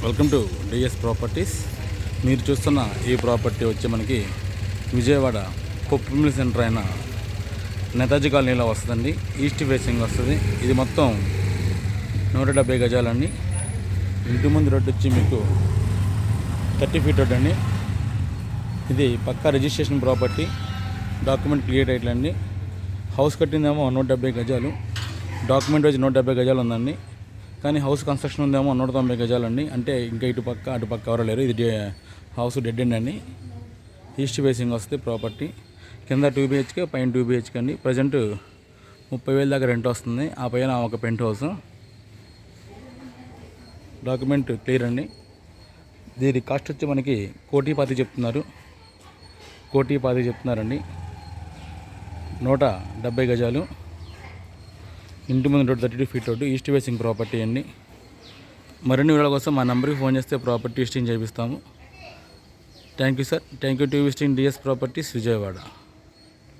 Welcome to DS properties. మీరు చూస్తున్న ఈ ప్రాపర్టీ వచ్చి మనకి విజయవాడ పప్పు మిల్ సెంటర్ అయిన నేతాజీ కాలనీలో వస్తుందండి. ఈస్ట్ ఫేసింగ్ వస్తుంది. ఇది మొత్తం 170 గజాలండి. ఇంటి ముందు రోడ్డు వచ్చి మీకు 30 ఫీట్ రోడ్ అండి. ఇది పక్కా రిజిస్ట్రేషన్ ప్రాపర్టీ, డాక్యుమెంట్ క్లియర్ అయ్యండి. హౌస్ కట్టిందేమో 170 గజాలు, డాక్యుమెంట్ వచ్చి 170 గజాలు ఉందండి. కానీ హౌస్ కన్స్ట్రక్షన్ ఉందేమో 190 గజాలండి. అంటే ఇంకా ఇటు పక్క అటు పక్క ఎవరు లేరు. ఇది హౌస్ డెడ్ ఎండ్ అండి. ఈస్ట్ ఫేసింగ్ వస్తుంది ప్రాపర్టీ. కింద 2 BHK, పైన 2 BHK అండి. ప్రజెంట్ 30,000 దాకా రెంట్ వస్తుంది. ఆ పైన ఒక పెంట్ హౌస్. డాక్యుమెంట్ క్లియర్ అండి. దీని కాస్ట్ వచ్చి మనకి 1,20,00,000 చెప్తున్నారు. 1,20,00,000 చెప్తున్నారండి. 170 గజాలు, ఇంటి ముందు road 32 feet road, east facing property అండి. మరిన్ని వివరాల కోసం మా నెంబర్కి ఫోన్ చేస్తే ప్రాపర్టీ లిస్టింగ్ చేపిస్తాము. Thank you sir. Thank you to visiting DS properties Vijayawada.